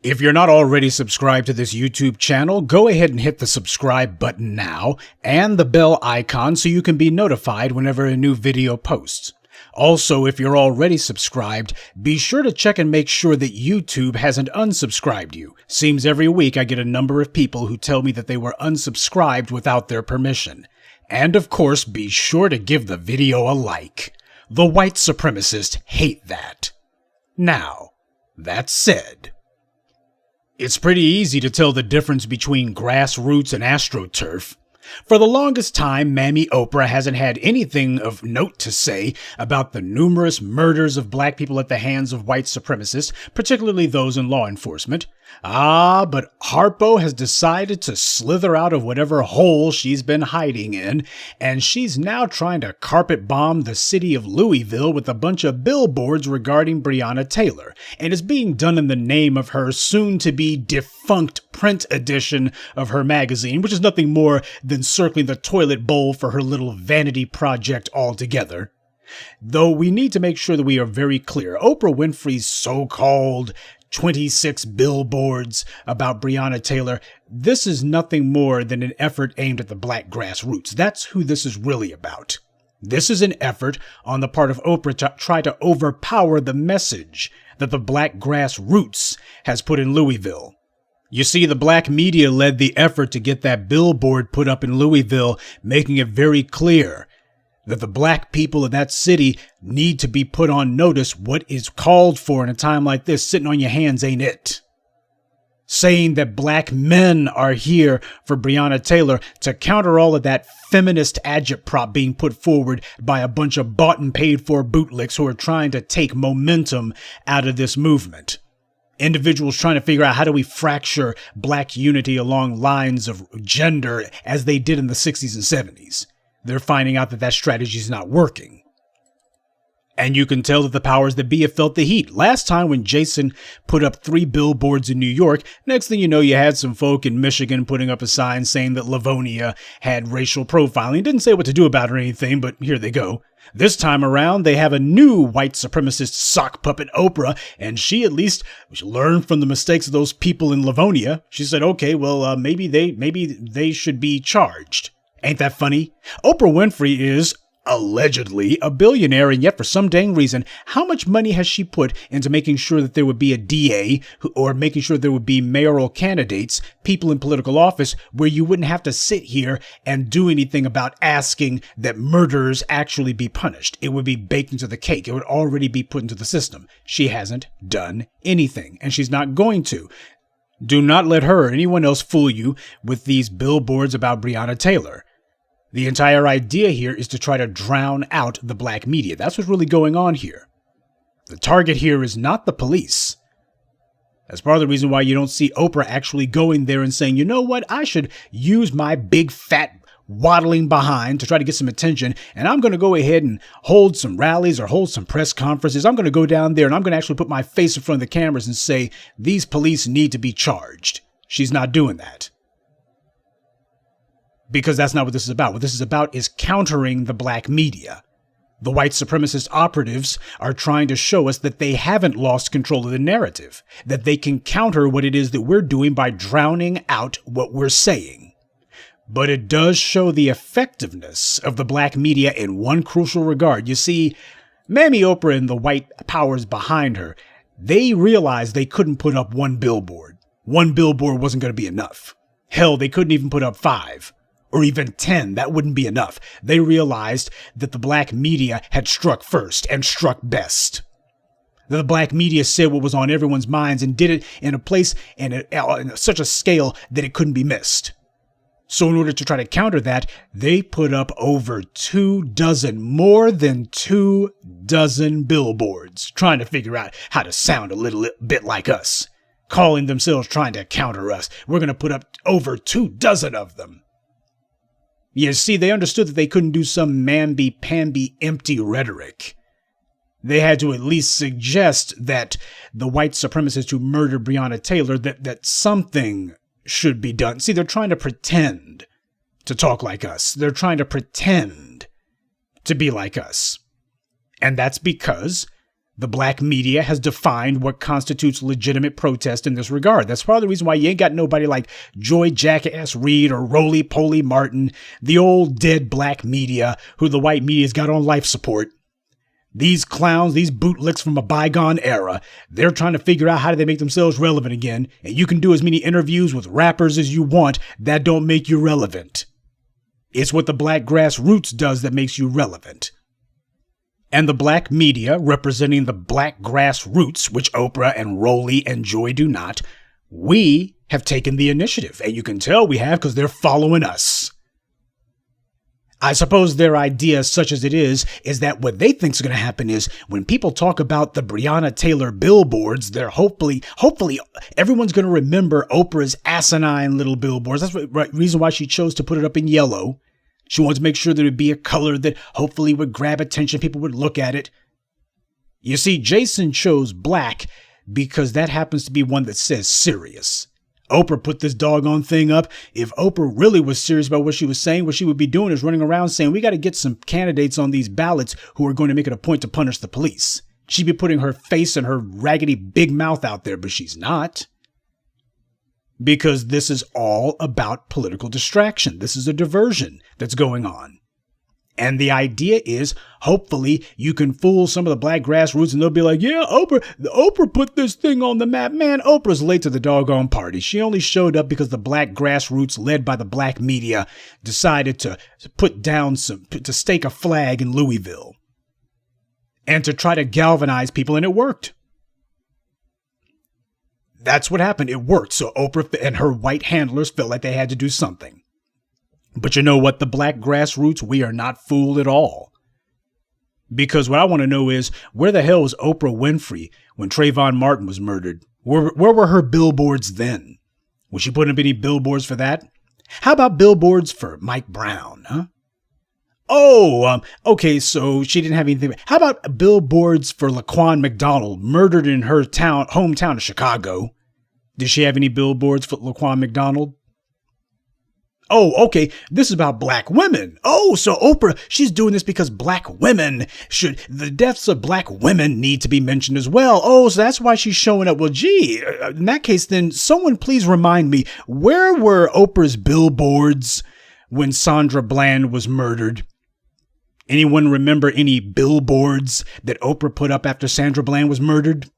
If you're not already subscribed to this YouTube channel, go ahead and hit the subscribe button now and the bell icon so you can be notified whenever a new video posts. Also, if you're already subscribed, be sure to check and make sure that YouTube hasn't unsubscribed you. Seems every week I get a number of people who tell me that they were unsubscribed without their permission. And of course, be sure to give the video a like. The white supremacists hate that. Now, that said, it's pretty easy to tell the difference between grassroots and astroturf. For the longest time, Mammy Oprah hasn't had anything of note to say about the numerous murders of black people at the hands of white supremacists, particularly those in law enforcement. But Harpo has decided to slither out of whatever hole she's been hiding in, and she's now trying to carpet bomb the city of Louisville with a bunch of billboards regarding Breonna Taylor, and it's being done in the name of her soon-to-be defunct print edition of her magazine, which is nothing more than circling the toilet bowl for her little vanity project altogether. Though we need to make sure that we are very clear, Oprah Winfrey's so-called 26 billboards about Breonna Taylor, this is nothing more than an effort aimed at the black grassroots. That's who this is really about. This is an effort on the part of Oprah to try to overpower the message that the black grassroots has put in Louisville. You see, the black media led the effort to get that billboard put up in Louisville, making it very clear that the black people in that city need to be put on notice. What is called for in a time like this, sitting on your hands ain't it. Saying that black men are here for Breonna Taylor to counter all of that feminist agitprop being put forward by a bunch of bought and paid for bootlicks who are trying to take momentum out of this movement. Individuals trying to figure out how do we fracture black unity along lines of gender as they did in the 60s and 70s. They're finding out that that strategy is not working. And you can tell that the powers that be have felt the heat. Last time when Jason put up 3 billboards in New York, next thing you know, you had some folk in Michigan putting up a sign saying that Livonia had racial profiling. Didn't say what to do about it or anything, but here they go. This time around, they have a new white supremacist sock puppet, Oprah, and she at least learned from the mistakes of those people in Livonia. She said, okay, well, maybe they should be charged. Ain't that funny? Oprah Winfrey is allegedly a billionaire, and yet for some dang reason, how much money has she put into making sure that there would be a DA or making sure there would be mayoral candidates, people in political office, where you wouldn't have to sit here and do anything about asking that murderers actually be punished? It would be baked into the cake. It would already be put into the system. She hasn't done anything, and she's not going to. Do not let her or anyone else fool you with these billboards about Breonna Taylor. The entire idea here is to try to drown out the black media. That's what's really going on here. The target here is not the police. That's part of the reason why you don't see Oprah actually going there and saying, you know what, I should use my big fat waddling behind to try to get some attention, and I'm going to go ahead and hold some rallies or hold some press conferences. I'm going to go down there and I'm going to actually put my face in front of the cameras and say, these police need to be charged. She's not doing that. Because that's not what this is about. What this is about is countering the black media. The white supremacist operatives are trying to show us that they haven't lost control of the narrative, that they can counter what it is that we're doing by drowning out what we're saying. But it does show the effectiveness of the black media in one crucial regard. You see, Mammy Oprah and the white powers behind her, they realized they couldn't put up one billboard. One billboard wasn't going to be enough. Hell, they couldn't even put up 5. Or even 10, that wouldn't be enough. They realized that the black media had struck first and struck best. The black media said what was on everyone's minds and did it in a place and in such a scale that it couldn't be missed. So in order to try to counter that, they put up over 24, more than 24 billboards, trying to figure out how to sound a little bit like us, calling themselves trying to counter us. We're going to put up over 24 of them. You see, they understood that they couldn't do some mamby-pamby empty rhetoric. They had to at least suggest that the white supremacists who murdered Breonna Taylor, that something should be done. See, they're trying to pretend to talk like us. They're trying to pretend to be like us. And that's because The black media has defined what constitutes legitimate protest in this regard. That's part of the reason why you ain't got nobody like Joy Jackass Reed or Roly Poly Martin, the old dead black media who the white media's got on life support. These clowns, these bootlicks from a bygone era, they're trying to figure out how do they make themselves relevant again. And you can do as many interviews with rappers as you want. That don't make you relevant. It's what the black grassroots does that makes you relevant. And the black media, representing the black grassroots, which Oprah and Roly and Joy do not, we have taken the initiative. And you can tell we have because they're following us. I suppose their idea, such as it is that what they think is going to happen is when people talk about the Breonna Taylor billboards, they're hopefully everyone's going to remember Oprah's asinine little billboards. That's the reason why she chose to put it up in yellow. She wanted to make sure there would be a color that hopefully would grab attention. People would look at it. You see, Jason chose black because that happens to be one that says serious. Oprah put this doggone thing up. If Oprah really was serious about what she was saying, what she would be doing is running around saying, we got to get some candidates on these ballots who are going to make it a point to punish the police. She'd be putting her face and her raggedy big mouth out there, but she's not. Because this is all about political distraction. This is a diversion that's going on. And the idea is, hopefully, you can fool some of the black grassroots and they'll be like, yeah, Oprah put this thing on the map. Man, Oprah's late to the doggone party. She only showed up because the black grassroots, led by the black media, decided to put down to stake a flag in Louisville. And to try to galvanize people, and it worked. That's what happened. It worked. So Oprah and her white handlers felt like they had to do something. But you know what? The black grassroots, we are not fooled at all. Because what I want to know is, where the hell was Oprah Winfrey when Trayvon Martin was murdered? Where were her billboards then? Was she putting up any billboards for that? How about billboards for Mike Brown, huh? Oh, okay, so she didn't have anything. How about billboards for Laquan McDonald, murdered in her hometown of Chicago? Did she have any billboards for Laquan McDonald? Oh, okay, this is about black women. Oh, so Oprah, she's doing this because black women the deaths of black women need to be mentioned as well. Oh, so that's why she's showing up. Well, gee, in that case, then someone please remind me, where were Oprah's billboards when Sandra Bland was murdered? Anyone remember any billboards that Oprah put up after Sandra Bland was murdered?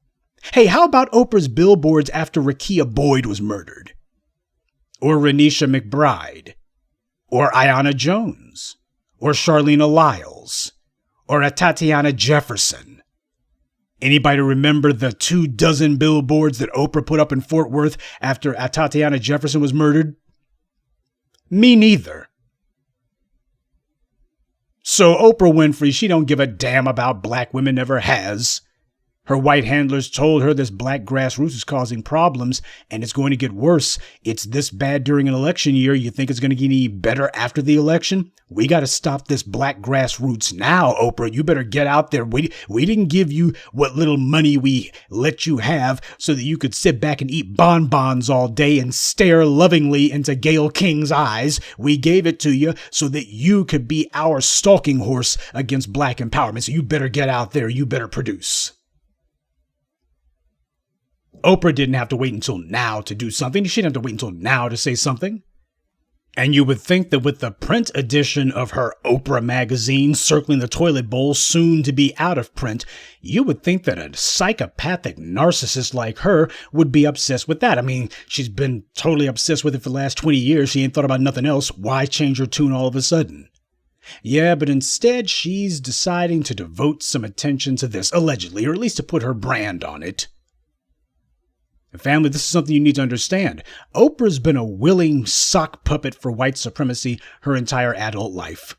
Hey, how about Oprah's billboards after Rekia Boyd was murdered? Or Renisha McBride? Or Ayanna Jones? Or Charlene Lyles? Or a Tatiana Jefferson? Anybody remember the 24 billboards that Oprah put up in Fort Worth after Tatiana Jefferson was murdered? Me neither. So Oprah Winfrey, she don't give a damn about black women, never has. Her white handlers told her this black grassroots is causing problems and it's going to get worse. It's this bad during an election year. You think it's going to get any better after the election? We got to stop this black grassroots now, Oprah. You better get out there. We didn't give you what little money we let you have so that you could sit back and eat bonbons all day and stare lovingly into Gayle King's eyes. We gave it to you so that you could be our stalking horse against black empowerment. So you better get out there. You better produce. Oprah didn't have to wait until now to do something. She didn't have to wait until now to say something. And you would think that with the print edition of her Oprah magazine circling the toilet bowl, soon to be out of print, you would think that a psychopathic narcissist like her would be obsessed with that. I mean, she's been totally obsessed with it for the last 20 years. She ain't thought about nothing else. Why change her tune all of a sudden? Yeah, but instead she's deciding to devote some attention to this, allegedly, or at least to put her brand on it. Family, this is something you need to understand. Oprah's been a willing sock puppet for white supremacy her entire adult life.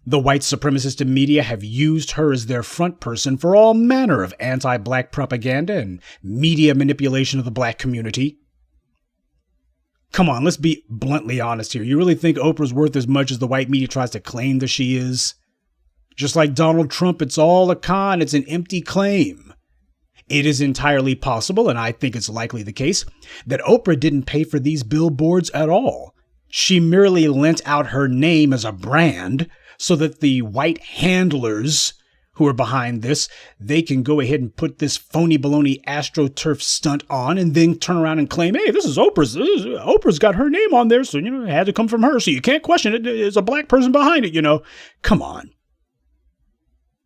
The white supremacist media have used her as their front person for all manner of anti-black propaganda and media manipulation of the black community. Come on, let's be bluntly honest here. You really think Oprah's worth as much as the white media tries to claim that she is? Just like Donald Trump, it's all a con. It's an empty claim. It is entirely possible, and I think it's likely the case, that Oprah didn't pay for these billboards at all. She merely lent out her name as a brand so that the white handlers who are behind this, they can go ahead and put this phony baloney AstroTurf stunt on and then turn around and claim, hey, this is Oprah's. Oprah's got her name on there, so, it had to come from her, so you can't question it. There's a black person behind it, Come on.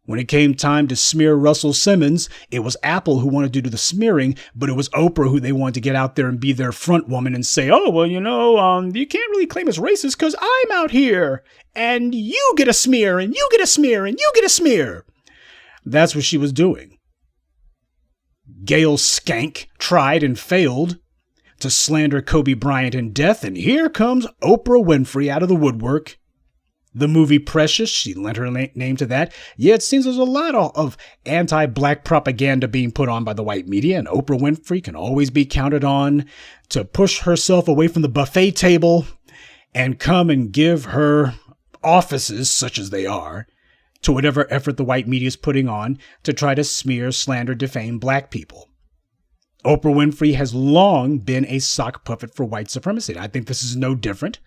When it came time to smear Russell Simmons, it was Apple who wanted to do the smearing, but it was Oprah who they wanted to get out there and be their front woman and say, oh, well, you can't really claim it's racist because I'm out here and you get a smear and you get a smear and you get a smear. That's what she was doing. Gail Skank tried and failed to slander Kobe Bryant in death, and here comes Oprah Winfrey out of the woodwork. The movie Precious, she lent her name to that. Yeah, it seems there's a lot of anti-black propaganda being put on by the white media, and Oprah Winfrey can always be counted on to push herself away from the buffet table and come and give her offices, such as they are, to whatever effort the white media is putting on to try to smear, slander, defame black people. Oprah Winfrey has long been a sock puppet for white supremacy, and I think this is no different.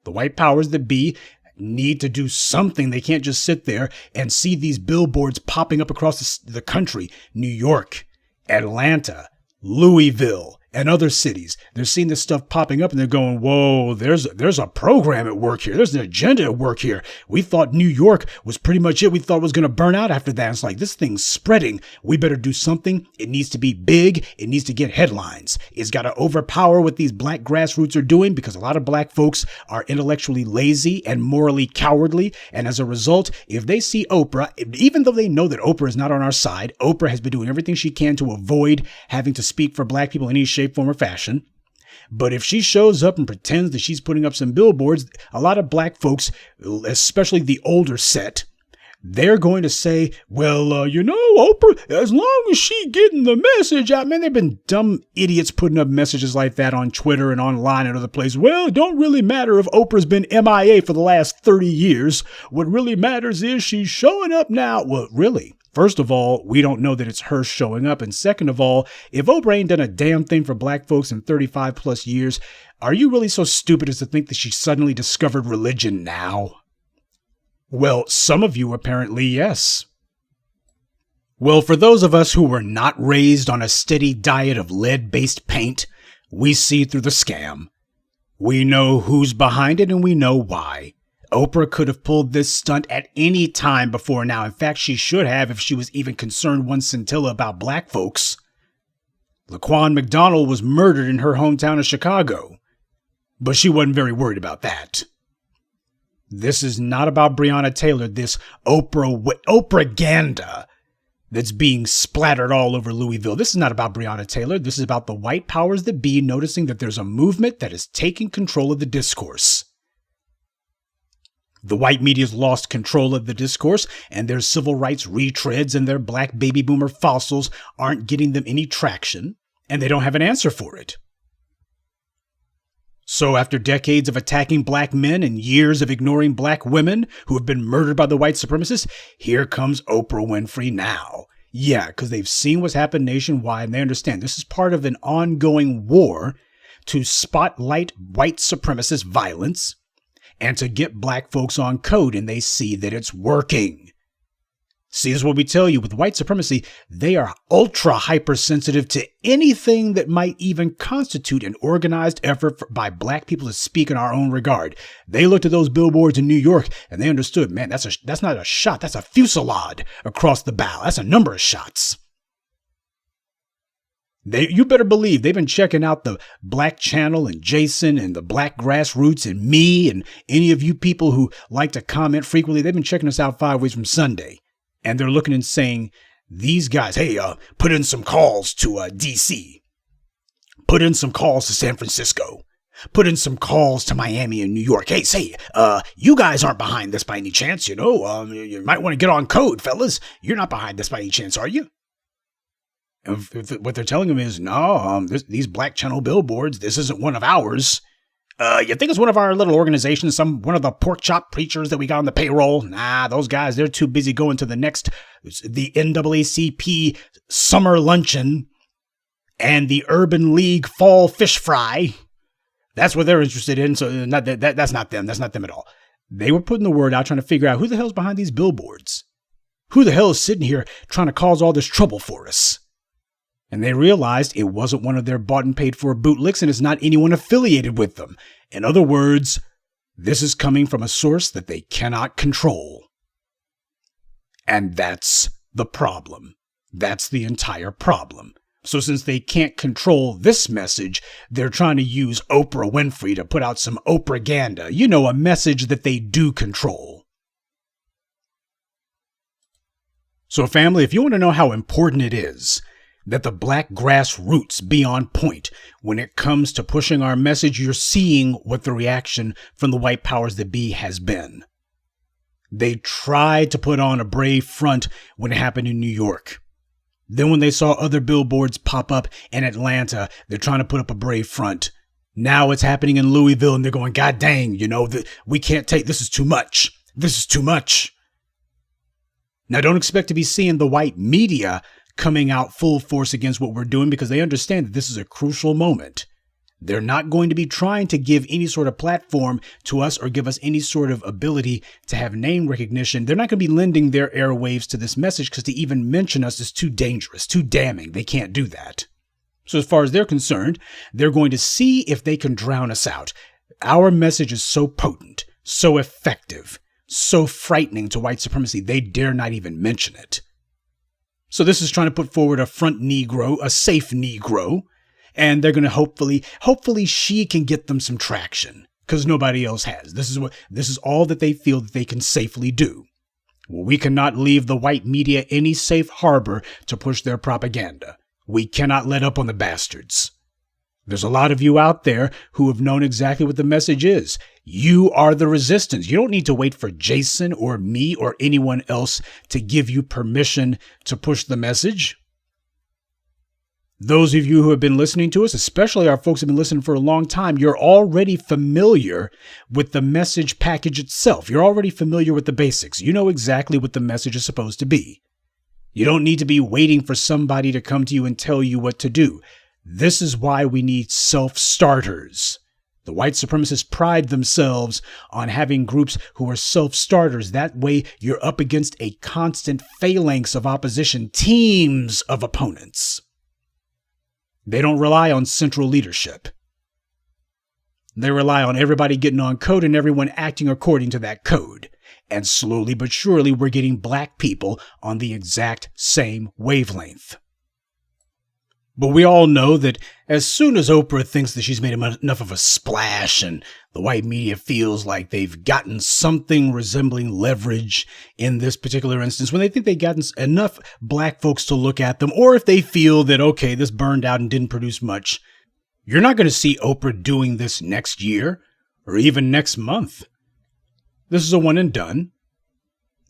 The white powers that be need to do something. They can't just sit there and see these billboards popping up across the country. New York, Atlanta, Louisville, and other cities. They're seeing this stuff popping up and they're going, whoa, there's a program at work here. There's an agenda at work here. We thought New York was pretty much it. We thought it was going to burn out after that. It's like, this thing's spreading. We better do something. It needs to be big. It needs to get headlines. It's got to overpower what these black grassroots are doing, because a lot of black folks are intellectually lazy and morally cowardly. And as a result, if they see Oprah, even though they know that Oprah is not on our side, Oprah has been doing everything she can to avoid having to speak for black people in any shape, form, or fashion. But if she shows up and pretends that she's putting up some billboards, a lot of black folks, especially the older set, they're going to say, well, Oprah, as long as she getting the message out, man, they've been dumb idiots putting up messages like that on Twitter and online and other places. Well, it don't really matter if Oprah's been MIA for the last 30 years. What really matters is she's showing up now. Well, really? First of all, we don't know that it's her showing up. And second of all, if Oprah ain't done a damn thing for black folks in 35 plus years, are you really so stupid as to think that she suddenly discovered religion now? Well, some of you apparently, yes. Well, for those of us who were not raised on a steady diet of lead-based paint, we see through the scam. We know who's behind it and we know why. Oprah could have pulled this stunt at any time before now. In fact, she should have if she was even concerned one scintilla about black folks. Laquan McDonald was murdered in her hometown of Chicago, but she wasn't very worried about that. This is not about Breonna Taylor, this Oprahganda that's being splattered all over Louisville. This is not about Breonna Taylor. This is about the white powers that be noticing that there's a movement that is taking control of the discourse. The white media's lost control of the discourse, and their civil rights retreads and their black baby boomer fossils aren't getting them any traction, and they don't have an answer for it. So after decades of attacking black men and years of ignoring black women who have been murdered by the white supremacists, here comes Oprah Winfrey now. Yeah, because they've seen what's happened nationwide, and they understand this is part of an ongoing war to spotlight white supremacist violence and to get black folks on code, and they see that it's working. See, this is what we tell you with white supremacy. They are ultra hypersensitive to anything that might even constitute an organized effort by black people to speak in our own regard. They looked at those billboards in New York and they understood, man, that's not a shot. That's a fusillade across the bow. That's a number of shots. You better believe they've been checking out the Black Channel and Jason and the Black Grassroots and me and any of you people who like to comment frequently. They've been checking us out 5 ways from Sunday. And they're looking and saying, these guys, hey, put in some calls to D.C. Put in some calls to San Francisco. Put in some calls to Miami and New York. Hey, say, you guys aren't behind this by any chance, you might want to get on code, fellas. You're not behind this by any chance, are you? What they're telling them is, no, these Black Channel billboards, this isn't one of ours. You think it's one of our little organizations, one of the pork chop preachers that we got on the payroll? Nah, those guys, they're too busy going to the NAACP summer luncheon and the Urban League fall fish fry. That's what they're interested in. So that's not them. That's not them at all. They were putting the word out trying to figure out who the hell's behind these billboards. Who the hell is sitting here trying to cause all this trouble for us? And they realized it wasn't one of their bought and paid for bootlicks, and it's not anyone affiliated with them. In other words, this is coming from a source that they cannot control. And that's the problem. That's the entire problem. So since they can't control this message, they're trying to use Oprah Winfrey to put out some Oprahganda. You know, a message that they do control. So family, if you want to know how important it is that the black grassroots be on point when it comes to pushing our message, you're seeing what the reaction from the white powers that be has been. They tried to put on a brave front when it happened in New York. Then when they saw other billboards pop up in Atlanta, they're trying to put up a brave front. Now it's happening in Louisville and they're going, God dang, we can't take, this is too much. This is too much. Now don't expect to be seeing the white media coming out full force against what we're doing because they understand that this is a crucial moment. They're not going to be trying to give any sort of platform to us or give us any sort of ability to have name recognition. They're not going to be lending their airwaves to this message because to even mention us is too dangerous, too damning. They can't do that. So as far as they're concerned, they're going to see if they can drown us out. Our message is so potent, so effective, so frightening to white supremacy, they dare not even mention it. So this is trying to put forward a front Negro, a safe Negro. And they're going to hopefully she can get them some traction because nobody else has. This is all that they feel that they can safely do. Well, we cannot leave the white media any safe harbor to push their propaganda. We cannot let up on the bastards. There's a lot of you out there who have known exactly what the message is. You are the resistance. You don't need to wait for Jason or me or anyone else to give you permission to push the message. Those of you who have been listening to us, especially our folks who have been listening for a long time, you're already familiar with the message package itself. You're already familiar with the basics. You know exactly what the message is supposed to be. You don't need to be waiting for somebody to come to you and tell you what to do. This is why we need self-starters. The white supremacists pride themselves on having groups who are self-starters. That way you're up against a constant phalanx of opposition, teams of opponents. They don't rely on central leadership. They rely on everybody getting on code and everyone acting according to that code. And slowly but surely, we're getting black people on the exact same wavelength. But we all know that as soon as Oprah thinks that she's made enough of a splash and the white media feels like they've gotten something resembling leverage in this particular instance, when they think they've gotten enough black folks to look at them, or if they feel that, okay, this burned out and didn't produce much, you're not going to see Oprah doing this next year or even next month. This is a one and done.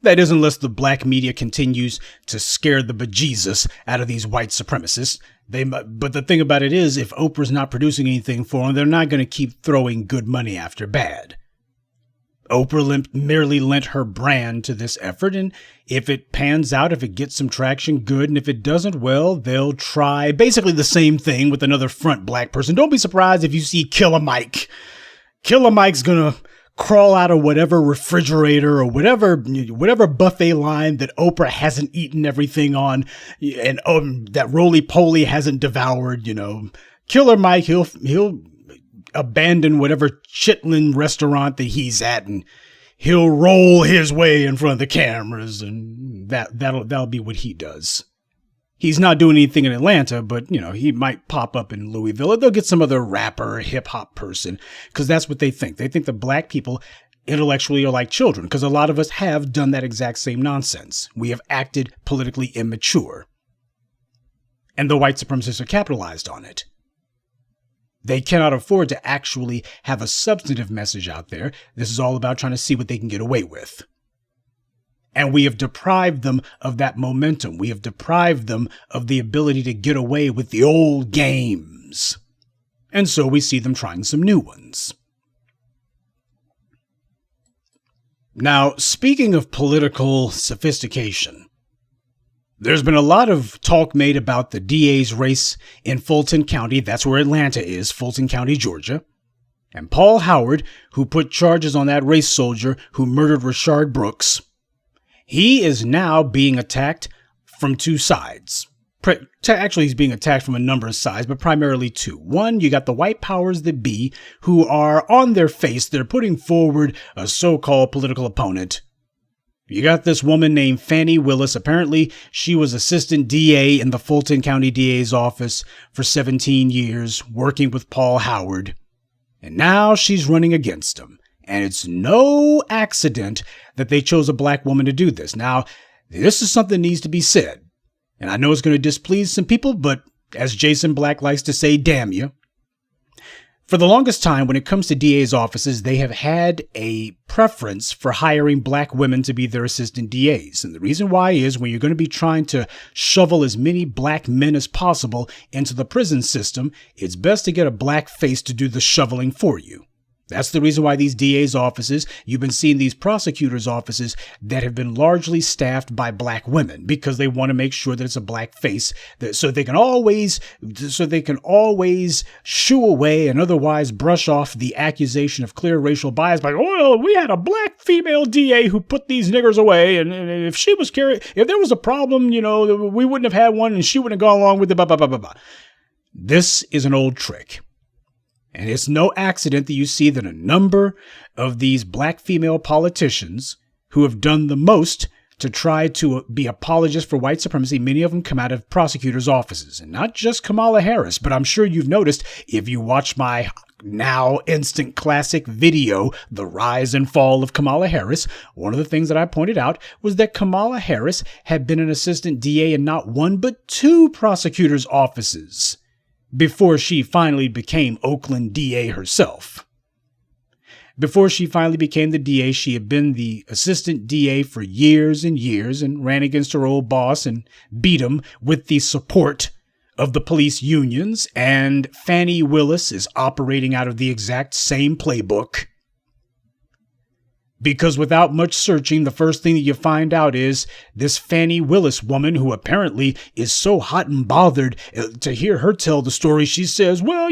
That is, unless the black media continues to scare the bejesus out of these white supremacists. But the thing about it is, if Oprah's not producing anything for them, they're not going to keep throwing good money after bad. Oprah merely lent her brand to this effort, and if it pans out, if it gets some traction, good, and if it doesn't, well, they'll try basically the same thing with another front black person. Don't be surprised if you see Killer Mike. Killer Mike's going to crawl out of whatever refrigerator or whatever buffet line that Oprah hasn't eaten everything on and that roly-poly hasn't devoured, Killer Mike, he'll abandon whatever chitlin restaurant that he's at and he'll roll his way in front of the cameras, and that'll be what he does. He's not doing anything in Atlanta, but, he might pop up in Louisville. Or they'll get some other rapper or hip-hop person, because that's what they think. They think the black people intellectually are like children, because a lot of us have done that exact same nonsense. We have acted politically immature. And the white supremacists are capitalized on it. They cannot afford to actually have a substantive message out there. This is all about trying to see what they can get away with. And we have deprived them of that momentum. We have deprived them of the ability to get away with the old games. And so we see them trying some new ones. Now, speaking of political sophistication, there's been a lot of talk made about the DA's race in Fulton County. That's where Atlanta is, Fulton County, Georgia. And Paul Howard, who put charges on that race soldier who murdered Rayshard Brooks, He is now being attacked from two sides. Actually, he's being attacked from a number of sides, but primarily two. One, you got the white powers that be who are on their face. They're putting forward a so-called political opponent. You got this woman named Fani Willis. Apparently, she was assistant DA in the Fulton County DA's office for 17 years, working with Paul Howard. And now she's running against him. And it's no accident that they chose a black woman to do this. Now, this is something that needs to be said. And I know it's going to displease some people, but as Jason Black likes to say, damn you. For the longest time, when it comes to DA's offices, they have had a preference for hiring black women to be their assistant DAs. And the reason why is when you're going to be trying to shovel as many black men as possible into the prison system, it's best to get a black face to do the shoveling for you. That's the reason why these DA's offices, you've been seeing these prosecutors' offices that have been largely staffed by black women because they want to make sure that it's a black face so they can always shoo away and otherwise brush off the accusation of clear racial bias by, well, we had a black female DA who put these niggers away. And if she was if there was a problem, we wouldn't have had one and she wouldn't have gone along with it. Blah, blah, blah, blah, blah. This is an old trick. And it's no accident that you see that a number of these black female politicians who have done the most to try to be apologists for white supremacy, many of them come out of prosecutors' offices. And not just Kamala Harris, but I'm sure you've noticed if you watch my now instant classic video, The Rise and Fall of Kamala Harris, one of the things that I pointed out was that Kamala Harris had been an assistant DA in not one but two prosecutors' offices before she finally became Oakland DA herself. Before she finally became the DA, she had been the assistant DA for years and years and ran against her old boss and beat him with the support of the police unions. And Fani Willis is operating out of the exact same playbook. Because without much searching, the first thing that you find out is this Fani Willis woman, who apparently is so hot and bothered to hear her tell the story. She says, well,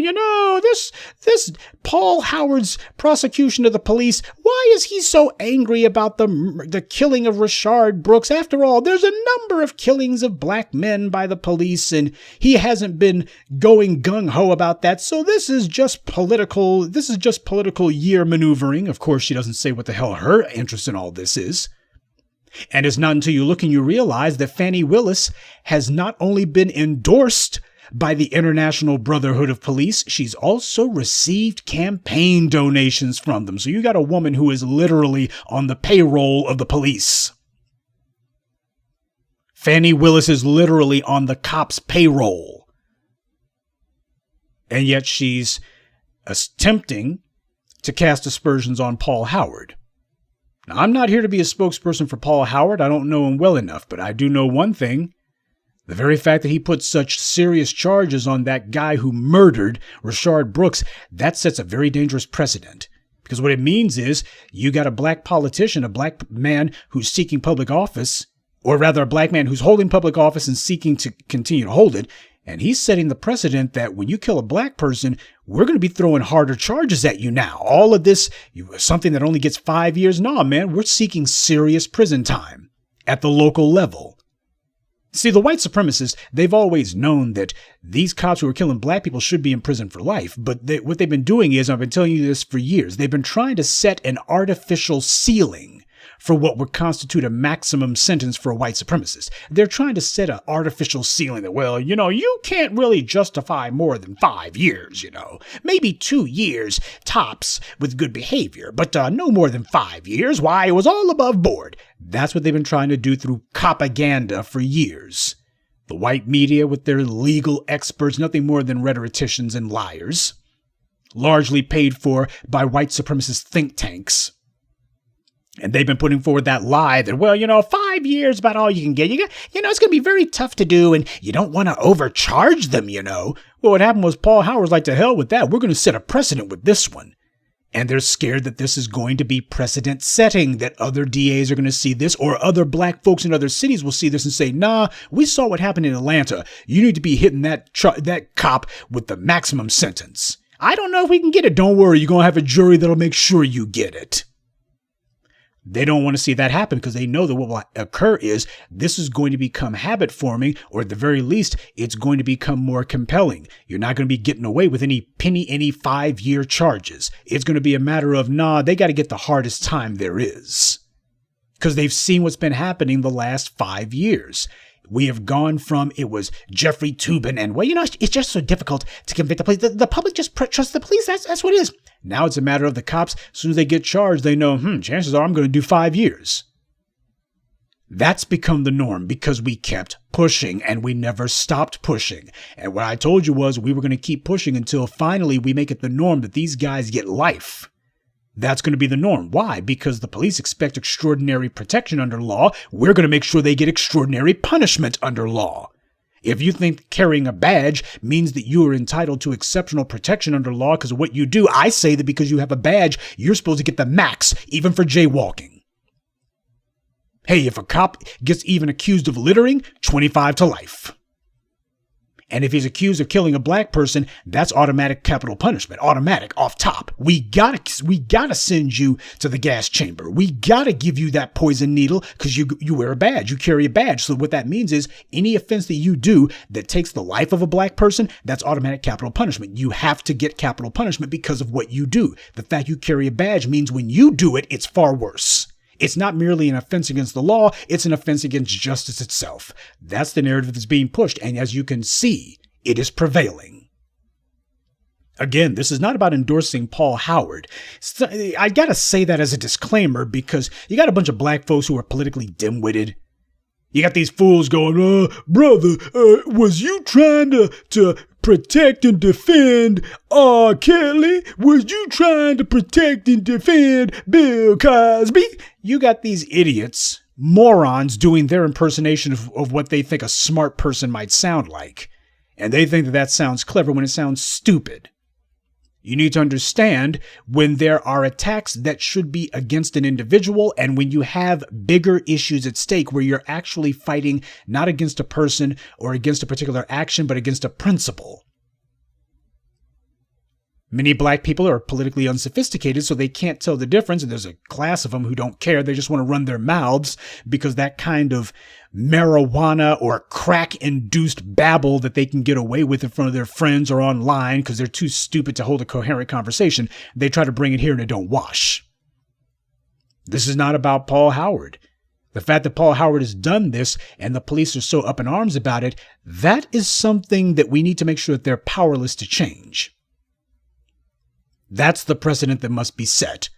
this Paul Howard's prosecution of the police, why is he so angry about the killing of Rayshard Brooks? After all, there's a number of killings of black men by the police, and he hasn't been going gung-ho about that. So this is just political year maneuvering. Of course, she doesn't say what the hell her interest in all this is. And it's not until you look and you realize that Fani Willis has not only been endorsed by the International Brotherhood of Police, she's also received campaign donations from them. So you got a woman who is literally on the payroll of the police. Fani Willis is literally on the cops' payroll. And yet she's attempting to cast aspersions on Paul Howard. Now, I'm not here to be a spokesperson for Paul Howard. I don't know him well enough, but I do know one thing. The very fact that he put such serious charges on that guy who murdered Rayshard Brooks, that sets a very dangerous precedent. Because what it means is you got a black politician, a black man who's seeking public office, or rather a black man who's holding public office and seeking to continue to hold it. And he's setting the precedent that when you kill a black person, we're going to be throwing harder charges at you now. All of this, something that only gets 5 years. No, man, we're seeking serious prison time at the local level. See, the white supremacists, they've always known that these cops who are killing black people should be in prison for life. But what they've been doing is, I've been telling you this for years, they've been trying to set an artificial ceiling for what would constitute a maximum sentence for a white supremacist. They're trying to set an artificial ceiling that, well, you can't really justify more than 5 years, maybe 2 years tops with good behavior, but no more than 5 years. Why? It was all above board. That's what they've been trying to do through propaganda for years. The white media with their legal experts, nothing more than rhetoricians and liars, largely paid for by white supremacist think tanks. And they've been putting forward that lie that, well, 5 years about all you can get. It's going to be very tough to do, and you don't want to overcharge them, Well, what happened was Paul Howard's like, to hell with that. We're going to set a precedent with this one. And they're scared that this is going to be precedent setting, that other DAs are going to see this, or other black folks in other cities will see this and say, nah, we saw what happened in Atlanta. You need to be hitting that cop with the maximum sentence. I don't know if we can get it. Don't worry. You're going to have a jury that'll make sure you get it. They don't want to see that happen because they know that what will occur is this is going to become habit forming, or at the very least, it's going to become more compelling. You're not going to be getting away with any 5-year charges. It's going to be a matter of, they got to get the hardest time there is. Because they've seen what's been happening the last 5 years. We have gone from, it was Jeffrey Toobin and, it's just so difficult to convict the police. The public just trusts the police. That's what it is. Now it's a matter of the cops. As soon as they get charged, they know, chances are I'm going to do 5 years. That's become the norm because we kept pushing and we never stopped pushing. And what I told you was we were going to keep pushing until finally we make it the norm that these guys get life. That's going to be the norm. Why? Because the police expect extraordinary protection under law. We're going to make sure they get extraordinary punishment under law. If you think carrying a badge means that you are entitled to exceptional protection under law because of what you do, I say that because you have a badge, you're supposed to get the max, even for jaywalking. Hey, if a cop gets even accused of littering, 25 to life. And if he's accused of killing a black person, that's automatic capital punishment. Automatic, off top. We gotta send you to the gas chamber. We gotta give you that poison needle because you wear a badge. You carry a badge. So what that means is any offense that you do that takes the life of a black person, that's automatic capital punishment. You have to get capital punishment because of what you do. The fact you carry a badge means when you do it, it's far worse. It's not merely an offense against the law, it's an offense against justice itself. That's the narrative that's being pushed, and as you can see, it is prevailing. Again, this is not about endorsing Paul Howard. I gotta say that as a disclaimer because you got a bunch of black folks who are politically dim-witted. You got these fools going, brother, was you trying to protect and defend R. Kelly? Was you trying to protect and defend Bill Cosby? You got these idiots, morons, doing their impersonation of what they think a smart person might sound like. And they think that sounds clever when it sounds stupid. You need to understand when there are attacks that should be against an individual and when you have bigger issues at stake where you're actually fighting not against a person or against a particular action, but against a principle. Many black people are politically unsophisticated, so they can't tell the difference. And there's a class of them who don't care. They just want to run their mouths because that kind of marijuana or crack-induced babble that they can get away with in front of their friends or online because they're too stupid to hold a coherent conversation, they try to bring it here and it don't wash. This is not about Paul Howard. The fact that Paul Howard has done this and the police are so up in arms about it, that is something that we need to make sure that they're powerless to change. That's the precedent that must be set.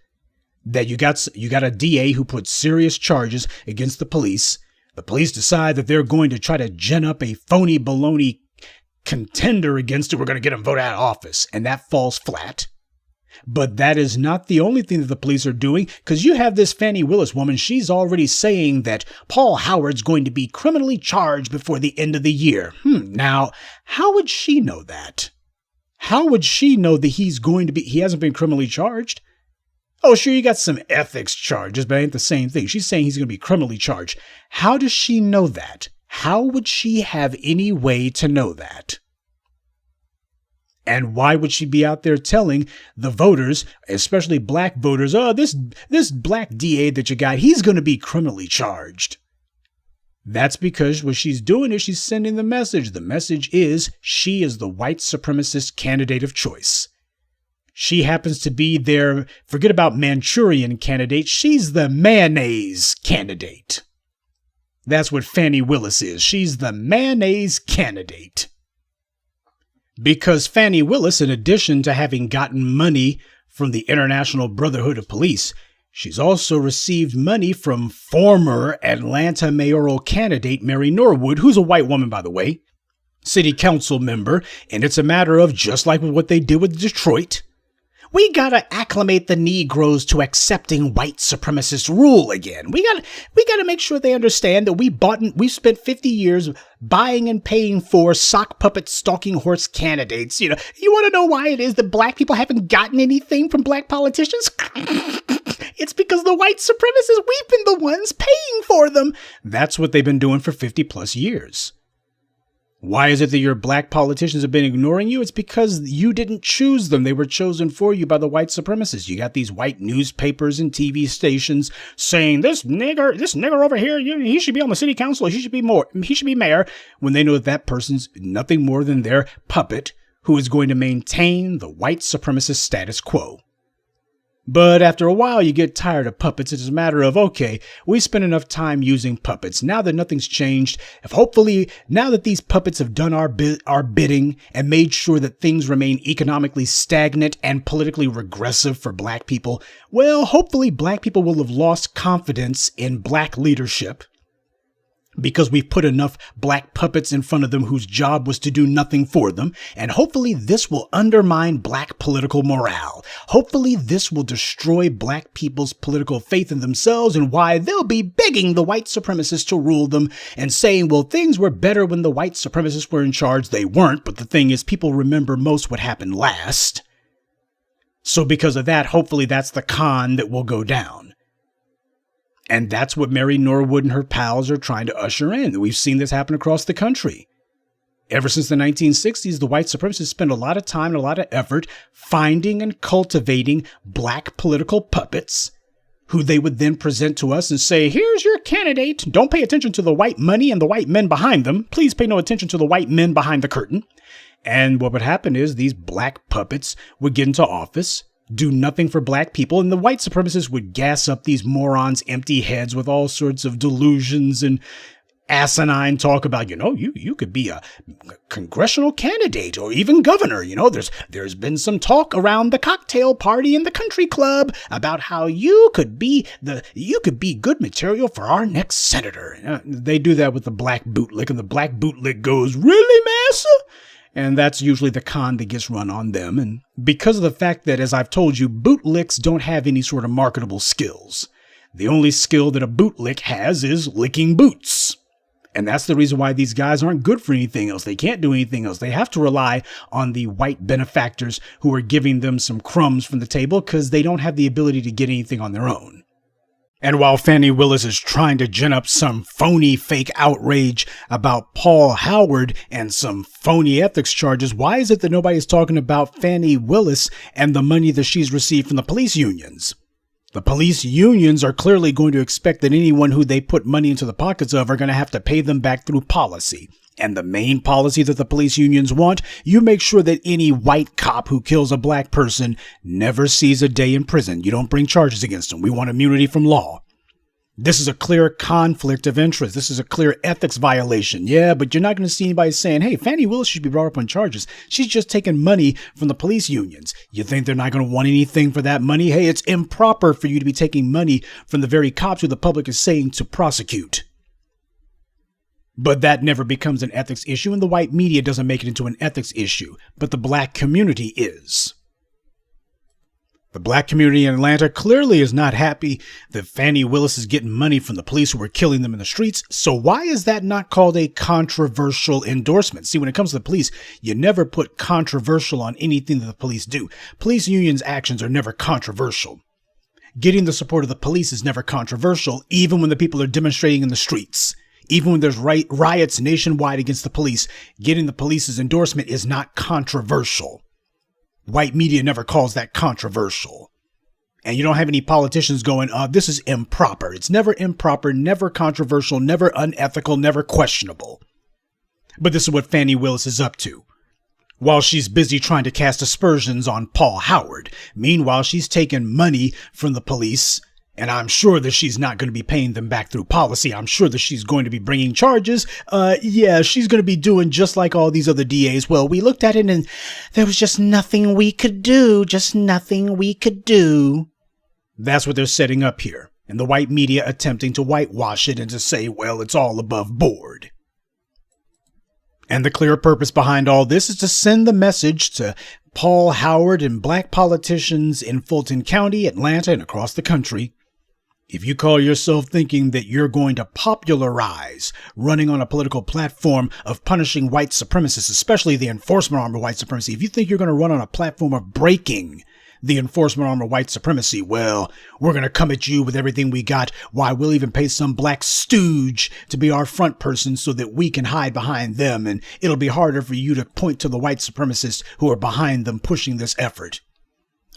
That you got a DA who puts serious charges against the police. The police decide that they're going to try to gin up a phony baloney contender against it. We're going to get him voted out of office. And that falls flat. But that is not the only thing that the police are doing, because you have this Fani Willis woman. She's already saying that Paul Howard's going to be criminally charged before the end of the year. Now, how would she know that? How would she know that he hasn't been criminally charged? Oh, sure, you got some ethics charges, but it ain't the same thing. She's saying he's going to be criminally charged. How does she know that? How would she have any way to know that? And why would she be out there telling the voters, especially black voters, this black DA that you got, he's going to be criminally charged? That's because what she's doing is she's sending the message. The message is she is the white supremacist candidate of choice. She happens to be their, forget about Manchurian candidate, she's the mayonnaise candidate. That's what Fani Willis is. She's the mayonnaise candidate. Because Fani Willis, in addition to having gotten money from the International Brotherhood of Police, she's also received money from former Atlanta mayoral candidate Mary Norwood, who's a white woman, by the way, city council member. And it's a matter of just like what they did with Detroit. We gotta acclimate the Negroes to accepting white supremacist rule again. We gotta make sure they understand that we spent 50 years buying and paying for sock puppet stalking horse candidates. You want to know why it is that black people haven't gotten anything from black politicians? It's because the white supremacists, we've been the ones paying for them. That's what they've been doing for 50 plus years. Why is it that your black politicians have been ignoring you? It's because you didn't choose them. They were chosen for you by the white supremacists. You got these white newspapers and TV stations saying this nigger over here, he should be on the city council. He should be mayor, when they know that person's nothing more than their puppet who is going to maintain the white supremacist status quo. But after a while, you get tired of puppets. It's a matter of, okay, we spent enough time using puppets. Now that nothing's changed, now that these puppets have done our bidding and made sure that things remain economically stagnant and politically regressive for black people, well, hopefully black people will have lost confidence in black leadership, because we've put enough black puppets in front of them whose job was to do nothing for them. And hopefully this will undermine black political morale. Hopefully this will destroy black people's political faith in themselves, and why they'll be begging the white supremacists to rule them and saying, well, things were better when the white supremacists were in charge. They weren't. But the thing is, people remember most what happened last. So because of that, hopefully that's the con that will go down. And that's what Mary Norwood and her pals are trying to usher in. We've seen this happen across the country. Ever since the 1960s, the white supremacists spent a lot of time and a lot of effort finding and cultivating black political puppets who they would then present to us and say, here's your candidate. Don't pay attention to the white money and the white men behind them. Please pay no attention to the white men behind the curtain. And what would happen is these black puppets would get into office, do nothing for black people, and the white supremacists would gas up these morons' empty heads with all sorts of delusions and asinine talk about, you could be a congressional candidate or even governor. There's been some talk around the cocktail party in the country club about how you could be good material for our next senator. They do that with the black bootlick, and the black bootlick goes, really, massa? And that's usually the con that gets run on them. And because of the fact that, as I've told you, bootlicks don't have any sort of marketable skills. The only skill that a bootlick has is licking boots. And that's the reason why these guys aren't good for anything else. They can't do anything else. They have to rely on the white benefactors who are giving them some crumbs from the table because they don't have the ability to get anything on their own. And while Fani Willis is trying to gin up some phony fake outrage about Paul Howard and some phony ethics charges, why is it that nobody's talking about Fani Willis and the money that she's received from the police unions? The police unions are clearly going to expect that anyone who they put money into the pockets of are going to have to pay them back through policy. And the main policy that the police unions want, you make sure that any white cop who kills a black person never sees a day in prison. You don't bring charges against them. We want immunity from law. This is a clear conflict of interest. This is a clear ethics violation. Yeah, but you're not going to see anybody saying, hey, Fani Willis should be brought up on charges. She's just taking money from the police unions. You think they're not going to want anything for that money? Hey, it's improper for you to be taking money from the very cops who the public is saying to prosecute. But that never becomes an ethics issue, and the white media doesn't make it into an ethics issue, but the black community is. The black community in Atlanta clearly is not happy that Fani Willis is getting money from the police who are killing them in the streets. So why is that not called a controversial endorsement? See, when it comes to the police, you never put controversial on anything that the police do. Police unions' actions are never controversial. Getting the support of the police is never controversial, even when the people are demonstrating in the streets. Even when there's riots nationwide against the police, getting the police's endorsement is not controversial. White media never calls that controversial. And you don't have any politicians going, this is improper. It's never improper, never controversial, never unethical, never questionable. But this is what Fani Willis is up to. While she's busy trying to cast aspersions on Paul Howard, meanwhile, she's taking money from the police. And I'm sure that she's not going to be paying them back through policy. I'm sure that she's going to be bringing charges. She's going to be doing just like all these other DAs. Well, we looked at it and there was just nothing we could do. Just nothing we could do. That's what they're setting up here. And the white media attempting to whitewash it and to say, well, it's all above board. And the clear purpose behind all this is to send the message to Paul Howard and black politicians in Fulton County, Atlanta, and across the country. If you call yourself thinking that you're going to popularize running on a political platform of punishing white supremacists, especially the enforcement arm of white supremacy, if you think you're going to run on a platform of breaking the enforcement arm of white supremacy. Well, we're going to come at you with everything we got. Why, we'll even pay some black stooge to be our front person so that we can hide behind them, and it'll be harder for you to point to the white supremacists who are behind them pushing this effort.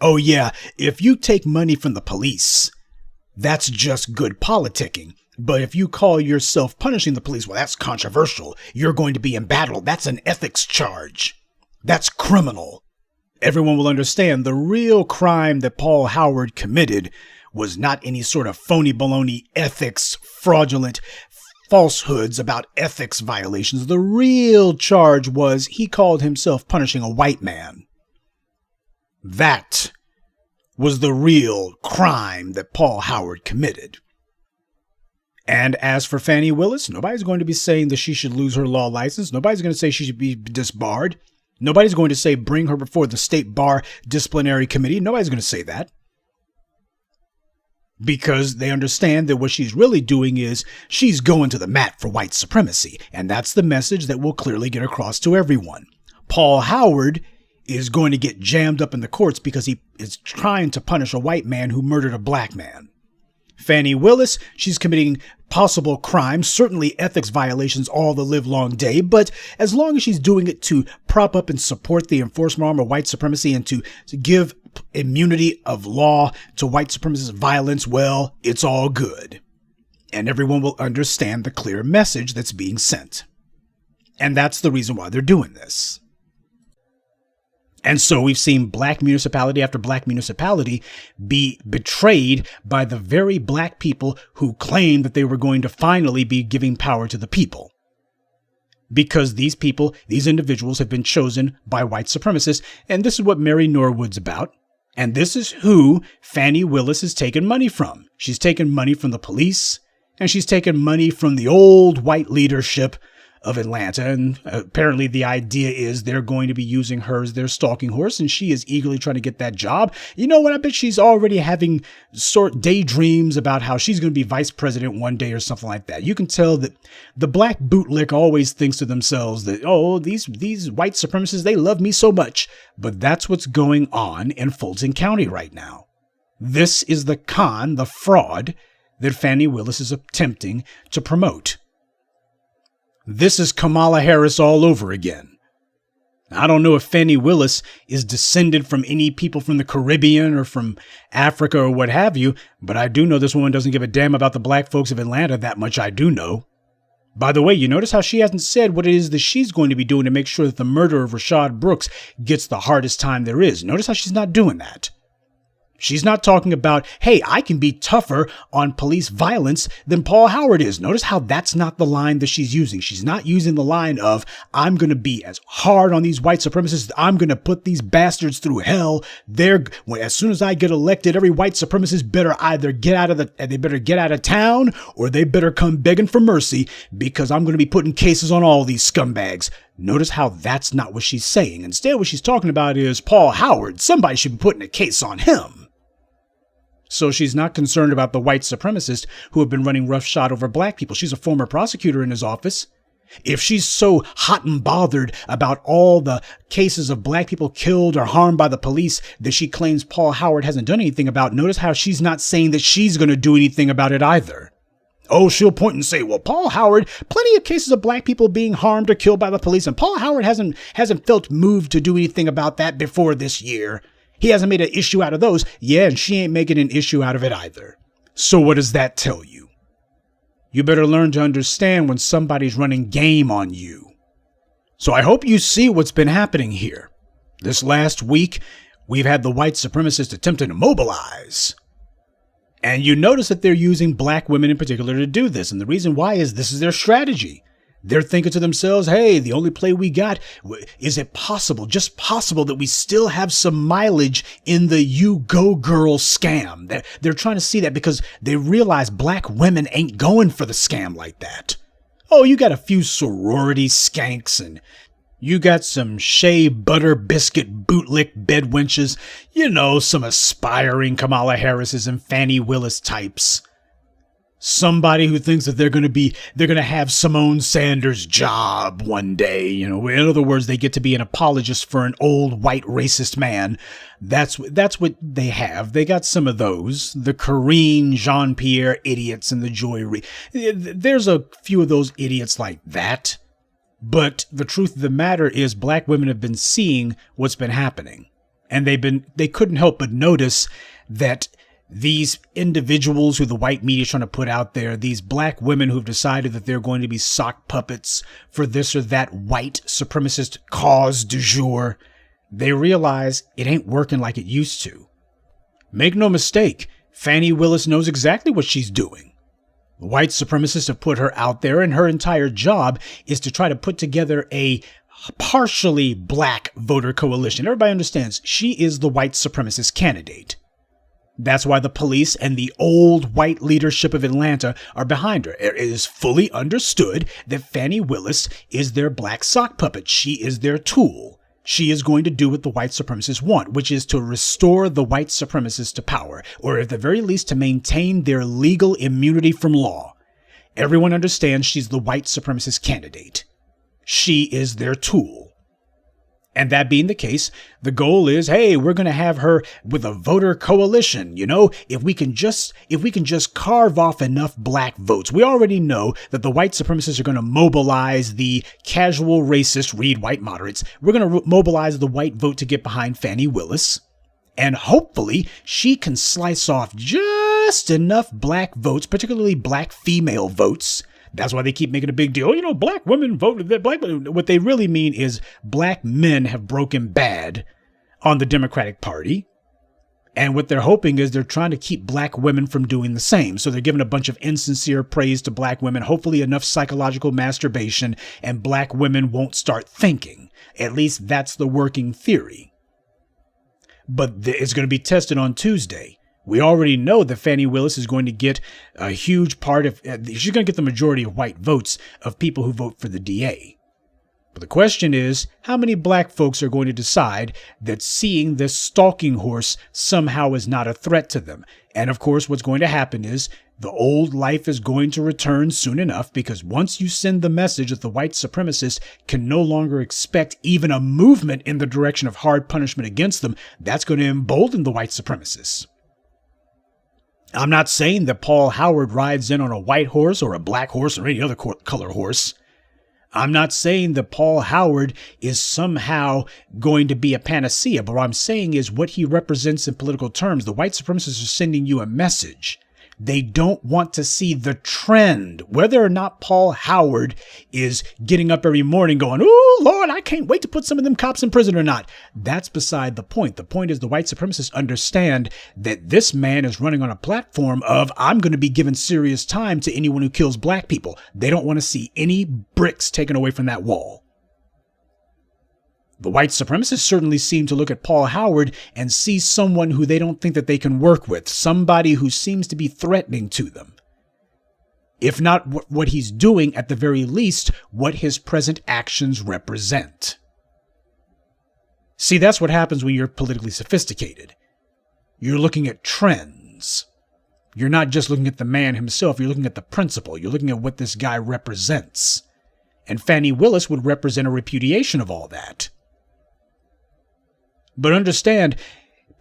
Oh yeah, if you take money from the police, that's just good politicking. But if you call yourself punishing the police, well, that's controversial. You're going to be embattled. That's an ethics charge. That's criminal. Everyone will understand the real crime that Paul Howard committed was not any sort of phony baloney ethics, fraudulent falsehoods about ethics violations. The real charge was he called himself punishing a white man. That was the real crime that Paul Howard committed. And as for Fani Willis, nobody's going to be saying that she should lose her law license. Nobody's going to say she should be disbarred. Nobody's going to say bring her before the state bar disciplinary committee. Nobody's going to say that. Because they understand that what she's really doing is she's going to the mat for white supremacy. And that's the message that will clearly get across to everyone. Paul Howard is going to get jammed up in the courts because he is trying to punish a white man who murdered a black man. Fani Willis, she's committing possible crimes, certainly ethics violations all the livelong day, but as long as she's doing it to prop up and support the enforcement arm of white supremacy and to give immunity of law to white supremacist violence, well, it's all good. And everyone will understand the clear message that's being sent. And that's the reason why they're doing this. And so we've seen black municipality after black municipality be betrayed by the very black people who claimed that they were going to finally be giving power to the people. Because these people, these individuals have been chosen by white supremacists. And this is what Mary Norwood's about. And this is who Fani Willis has taken money from. She's taken money from the police, and she's taken money from the old white leadership of Atlanta, and apparently the idea is they're going to be using her as their stalking horse, and she is eagerly trying to get that job. You know what? I bet she's already having daydreams about how she's going to be vice president one day or something like that. You can tell that the black bootlick always thinks to themselves that, oh, these white supremacists, they love me so much. But that's what's going on in Fulton County right now. This is the con, the fraud that Fani Willis is attempting to promote. This is Kamala Harris all over again. I don't know if Fani Willis is descended from any people from the Caribbean or from Africa or what have you, but I do know this woman doesn't give a damn about the black folks of Atlanta. That much I do know. By the way, you notice how she hasn't said what it is that she's going to be doing to make sure that the murder of Rayshard Brooks gets the hardest time there is. Notice how she's not doing that. She's not talking about, hey, I can be tougher on police violence than Paul Howard is. Notice how that's not the line that she's using. She's not using the line of, I'm going to be as hard on these white supremacists. I'm going to put these bastards through hell. As soon as I get elected, every white supremacist better either get out of town, or they better come begging for mercy, because I'm going to be putting cases on all these scumbags. Notice how that's not what she's saying. Instead, what she's talking about is Paul Howard. Somebody should be putting a case on him. So she's not concerned about the white supremacists who have been running roughshod over black people. She's a former prosecutor in his office. If she's so hot and bothered about all the cases of black people killed or harmed by the police that she claims Paul Howard hasn't done anything about, notice how she's not saying that she's going to do anything about it either. Oh, she'll point and say, well, Paul Howard, plenty of cases of black people being harmed or killed by the police, and Paul Howard hasn't felt moved to do anything about that before this year. He hasn't made an issue out of those. Yeah, and she ain't making an issue out of it either. So what does that tell you? You better learn to understand when somebody's running game on you. So I hope you see what's been happening here. This last week, we've had the white supremacists attempting to mobilize. And you notice that they're using black women in particular to do this. And the reason why is this is their strategy. They're thinking to themselves, hey, the only play we got, is it possible, just possible, that we still have some mileage in the You Go Girl scam? They're trying to see that because they realize black women ain't going for the scam like that. Oh, you got a few sorority skanks, and you got some shea butter biscuit bootlick bedwenches, some aspiring Kamala Harris's and Fani Willis types. Somebody who thinks that they're going to have Simone Sanders' job one day. In other words, they get to be an apologist for an old white racist man. That's what they have. They got some of those, the Karine Jean-Pierre idiots and the Joy Reid. There's a few of those idiots like that. But the truth of the matter is black women have been seeing what's been happening. And they couldn't help but notice that these individuals who the white media is trying to put out there, these black women who've decided that they're going to be sock puppets for this or that white supremacist cause du jour, they realize it ain't working like it used to. Make no mistake, Fani Willis knows exactly what she's doing. The white supremacists have put her out there, and her entire job is to try to put together a partially black voter coalition. Everybody understands she is the white supremacist candidate. That's why the police and the old white leadership of Atlanta are behind her. It is fully understood that Fani Willis is their black sock puppet. She is their tool. She is going to do what the white supremacists want, which is to restore the white supremacists to power, or at the very least to maintain their legal immunity from law. Everyone understands she's the white supremacist candidate. She is their tool. And that being the case, the goal is, hey, we're going to have her with a voter coalition. If we can just carve off enough black votes. We already know that the white supremacists are going to mobilize the casual racist, read white moderates. We're going to mobilize the white vote to get behind Fani Willis. And hopefully she can slice off just enough black votes, particularly black female votes. That's why they keep making a big deal. Black women voted. What they really mean is black men have broken bad on the Democratic Party. And what they're hoping is they're trying to keep black women from doing the same. So they're giving a bunch of insincere praise to black women, hopefully enough psychological masturbation, and black women won't start thinking. At least that's the working theory. But it's going to be tested on Tuesday. We already know that Fani Willis is going to get a huge part of, she's going to get the majority of white votes of people who vote for the DA. But the question is, how many black folks are going to decide that seeing this stalking horse somehow is not a threat to them? And of course, what's going to happen is the old life is going to return soon enough, because once you send the message that the white supremacists can no longer expect even a movement in the direction of hard punishment against them, that's going to embolden the white supremacists. I'm not saying that Paul Howard rides in on a white horse or a black horse or any other color horse. I'm not saying that Paul Howard is somehow going to be a panacea, but what I'm saying is what he represents in political terms. The white supremacists are sending you a message. They don't want to see the trend, whether or not Paul Howard is getting up every morning going, "Oh, Lord, I can't wait to put some of them cops in prison," or not. That's beside the point. The point is the white supremacists understand that this man is running on a platform of, I'm going to be giving serious time to anyone who kills black people. They don't want to see any bricks taken away from that wall. The white supremacists certainly seem to look at Paul Howard and see someone who they don't think that they can work with, somebody who seems to be threatening to them. If not what he's doing, at the very least, what his present actions represent. See, that's what happens when you're politically sophisticated. You're looking at trends. You're not just looking at the man himself, you're looking at the principle. You're looking at what this guy represents. And Fani Willis would represent a repudiation of all that. But understand,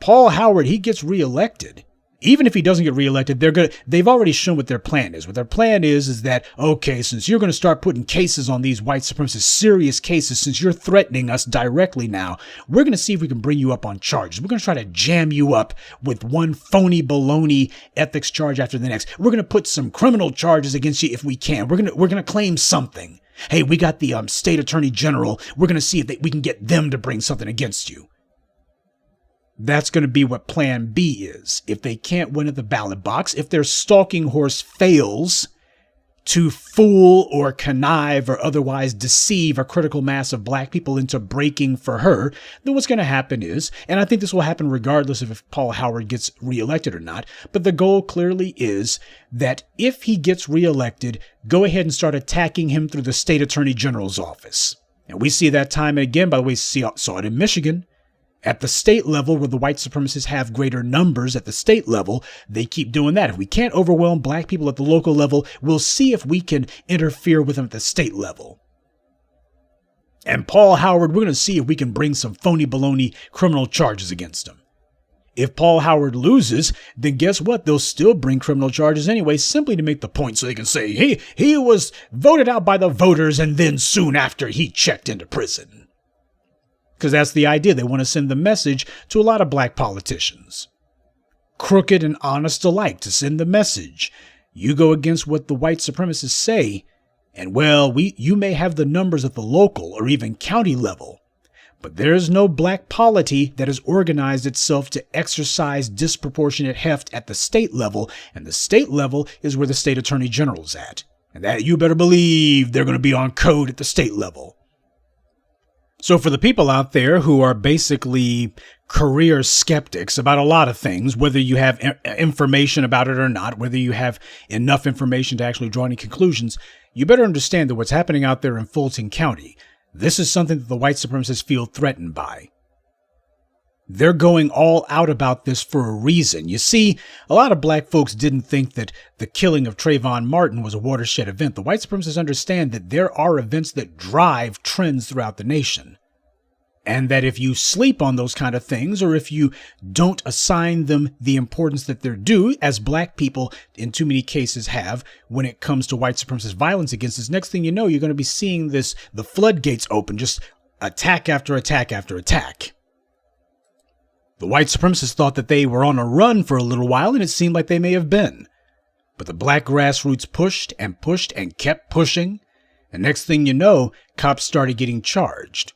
Paul Howard, he gets reelected. Even if he doesn't get reelected, they've already shown what their plan is. What their plan is that, okay, since you're going to start putting cases on these white supremacists, serious cases, since you're threatening us directly now, we're going to see if we can bring you up on charges. We're going to try to jam you up with one phony baloney ethics charge after the next. We're going to put some criminal charges against you if we can. We're going to claim something. Hey, we got the state attorney general. We're going to see if we can get them to bring something against you. That's going to be what plan B is. If they can't win at the ballot box, if their stalking horse fails to fool or connive or otherwise deceive a critical mass of black people into breaking for her, then what's going to happen is, and I think this will happen regardless of if Paul Howard gets reelected or not, but the goal clearly is that if he gets reelected, go ahead and start attacking him through the state attorney general's office. And we see that time and again. By the way, saw it in Michigan. At the state level, where the white supremacists have greater numbers at the state level, they keep doing that. If we can't overwhelm black people at the local level, we'll see if we can interfere with them at the state level. And Paul Howard, we're going to see if we can bring some phony baloney criminal charges against him. If Paul Howard loses, then guess what? They'll still bring criminal charges anyway, simply to make the point so they can say, he was voted out by the voters and then soon after he checked into prison. Because that's the idea. They want to send the message to a lot of black politicians, crooked and honest alike, to send the message. You go against what the white supremacists say, and well, you may have the numbers at the local or even county level, but there's no black polity that has organized itself to exercise disproportionate heft at the state level, and the state level is where the state attorney general's at. And that you better believe they're going to be on code at the state level. So for the people out there who are basically career skeptics about a lot of things, whether you have information about it or not, whether you have enough information to actually draw any conclusions, you better understand that what's happening out there in Fulton County, this is something that the white supremacists feel threatened by. They're going all out about this for a reason. You see, a lot of black folks didn't think that the killing of Trayvon Martin was a watershed event. The white supremacists understand that there are events that drive trends throughout the nation. And that if you sleep on those kind of things, or if you don't assign them the importance that they're due, as black people in too many cases have when it comes to white supremacist violence against us, next thing you know, you're going to be seeing the floodgates open, just attack after attack after attack. The white supremacists thought that they were on a run for a little while, and it seemed like they may have been. But the black grassroots pushed and pushed and kept pushing, and next thing you know, cops started getting charged.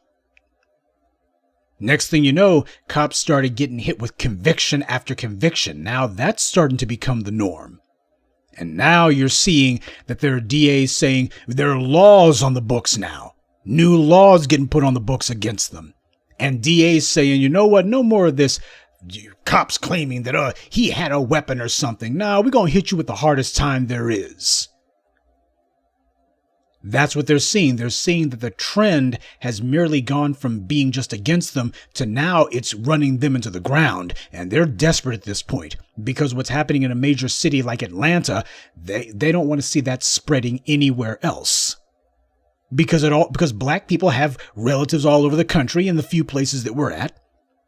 Next thing you know, cops started getting hit with conviction after conviction. Now that's starting to become the norm. And now you're seeing that there are DAs saying there are laws on the books now. New laws getting put on the books against them. And DAs saying, you know what, no more of this cops claiming that he had a weapon or something. No, we're going to hit you with the hardest time there is. That's what they're seeing. They're seeing that the trend has merely gone from being just against them to now it's running them into the ground. And they're desperate at this point because what's happening in a major city like Atlanta, they don't want to see that spreading anywhere else. Because black people have relatives all over the country in the few places that we're at.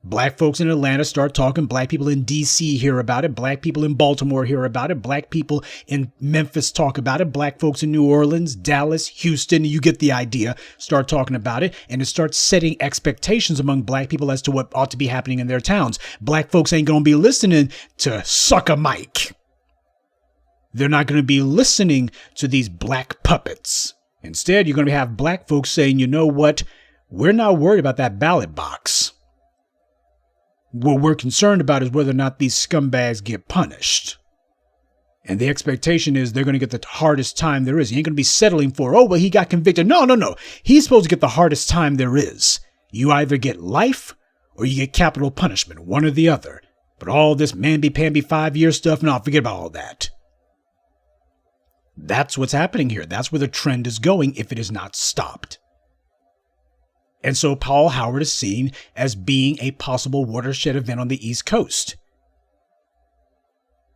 Black folks in Atlanta start talking. Black people in D.C. hear about it. Black people in Baltimore hear about it. Black people in Memphis talk about it. Black folks in New Orleans, Dallas, Houston, you get the idea, start talking about it. And it starts setting expectations among black people as to what ought to be happening in their towns. Black folks ain't going to be listening to Suck a Mike. They're not going to be listening to these black puppets. Instead, you're going to have black folks saying, you know what? We're not worried about that ballot box. What we're concerned about is whether or not these scumbags get punished. And the expectation is they're going to get the hardest time there is. You ain't going to be settling for, oh, well, he got convicted. No. He's supposed to get the hardest time there is. You either get life or you get capital punishment, one or the other. But all this mamby-pamby 5-year stuff, no, forget about all that. That's what's happening here. That's where the trend is going if it is not stopped. And so Paul Howard is seen as being a possible watershed event on the East Coast.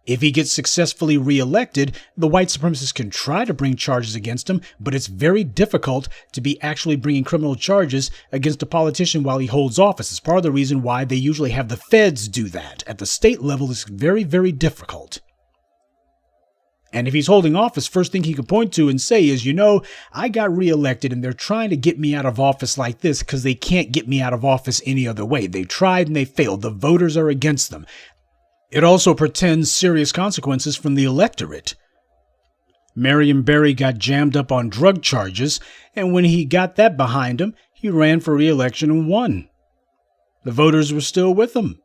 If he gets successfully reelected, the white supremacists can try to bring charges against him, but it's very difficult to be actually bringing criminal charges against a politician while he holds office. It's part of the reason why they usually have the feds do that. At the state level, it's very, very difficult. And if he's holding office, first thing he can point to and say is, you know, I got reelected and they're trying to get me out of office like this because they can't get me out of office any other way. They tried and they failed. The voters are against them. It also pretends serious consequences from the electorate. Marion Barry got jammed up on drug charges, and when he got that behind him, he ran for re-election and won. The voters were still with him.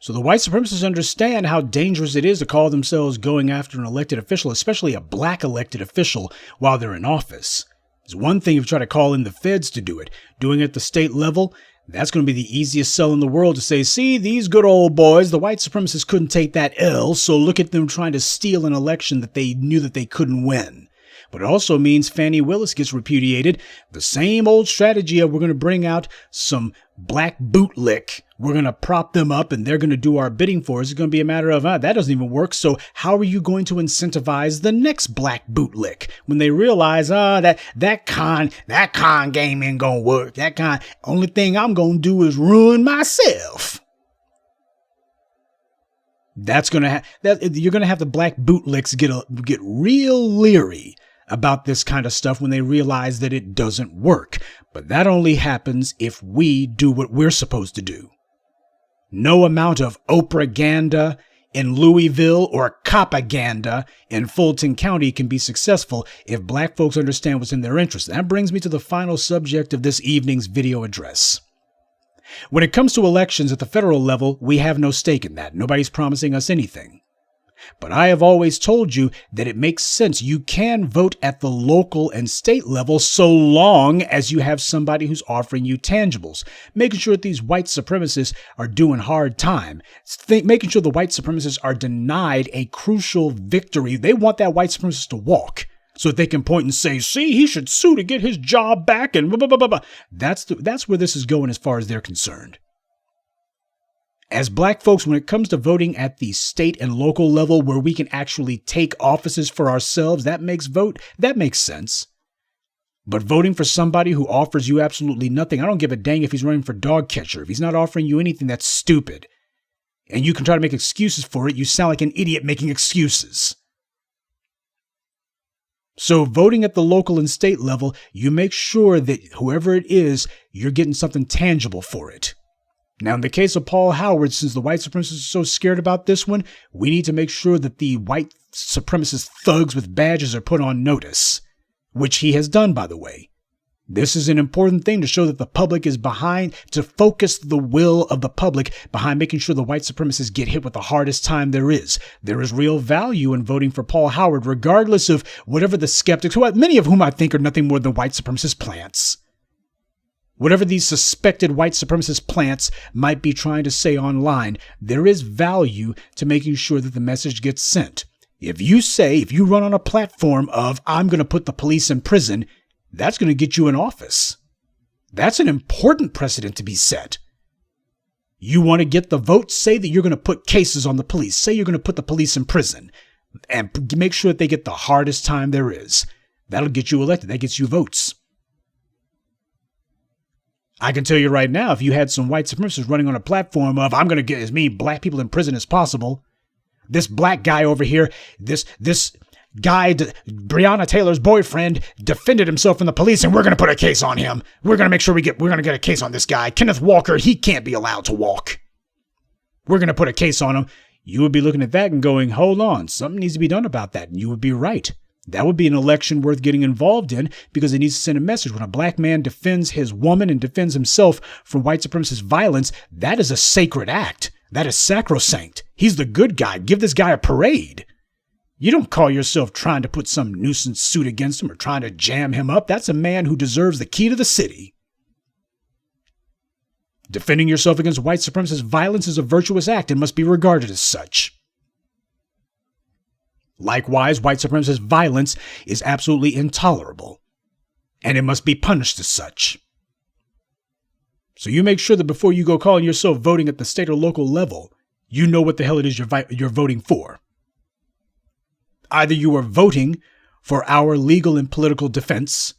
So the white supremacists understand how dangerous it is to call themselves going after an elected official, especially a black elected official, while they're in office. It's one thing if you try to call in the feds to do it. Doing it at the state level, that's going to be the easiest sell in the world to say, see, these good old boys, the white supremacists couldn't take that L, so look at them trying to steal an election that they knew that they couldn't win. But it also means Fani Willis gets repudiated. The same old strategy of we're going to bring out some black bootlick. We're going to prop them up and they're going to do our bidding for us. It's going to be a matter of, that doesn't even work. So how are you going to incentivize the next black bootlick when they realize, that con game ain't going to work. Only thing I'm going to do is ruin myself. That's going to you're going to have the black bootlicks get real leery about this kind of stuff when they realize that it doesn't work. But that only happens if we do what we're supposed to do. No amount of Oprah-ganda in Louisville or Copaganda in Fulton County can be successful if black folks understand what's in their interest. That brings me to the final subject of this evening's video address. When it comes to elections at the federal level, we have no stake in that. Nobody's promising us anything. But I have always told you that it makes sense. You can vote at the local and state level so long as you have somebody who's offering you tangibles, making sure that these white supremacists are doing hard time, making sure the white supremacists are denied a crucial victory. They want that white supremacist to walk so that they can point and say, see, he should sue to get his job back and blah, blah, blah, blah, blah. That's where this is going as far as they're concerned. As black folks, when it comes to voting at the state and local level where we can actually take offices for ourselves, that makes sense. But voting for somebody who offers you absolutely nothing, I don't give a dang if he's running for dog catcher. If he's not offering you anything, that's stupid. And you can try to make excuses for it. You sound like an idiot making excuses. So voting at the local and state level, you make sure that whoever it is, you're getting something tangible for it. Now, in the case of Paul Howard, since the white supremacists are so scared about this one, we need to make sure that the white supremacist thugs with badges are put on notice, which he has done, by the way. This is an important thing to show that the public is behind, to focus the will of the public behind making sure the white supremacists get hit with the hardest time there is. There is real value in voting for Paul Howard, regardless of whatever the skeptics, many of whom I think are nothing more than white supremacist plants. Whatever these suspected white supremacist plants might be trying to say online, there is value to making sure that the message gets sent. If you run on a platform of, I'm going to put the police in prison, that's going to get you in office. That's an important precedent to be set. You want to get the vote? Say that you're going to put cases on the police. Say you're going to put the police in prison and make sure that they get the hardest time there is. That'll get you elected. That gets you votes. I can tell you right now, if you had some white supremacists running on a platform of, I'm going to get as many black people in prison as possible. This black guy over here, this guy, Breonna Taylor's boyfriend, defended himself from the police, and we're going to put a case on him. We're going to make sure we're going to get a case on this guy. Kenneth Walker, he can't be allowed to walk. We're going to put a case on him. You would be looking at that and going, hold on, something needs to be done about that. And you would be right. That would be an election worth getting involved in because it needs to send a message. When a black man defends his woman and defends himself from white supremacist violence, that is a sacred act. That is sacrosanct. He's the good guy. Give this guy a parade. You don't call yourself trying to put some nuisance suit against him or trying to jam him up. That's a man who deserves the key to the city. Defending yourself against white supremacist violence is a virtuous act and must be regarded as such. Likewise, white supremacist violence is absolutely intolerable, and it must be punished as such. So you make sure that before you go calling yourself voting at the state or local level, you know what the hell it is you're voting for. Either you are voting for our legal and political defense,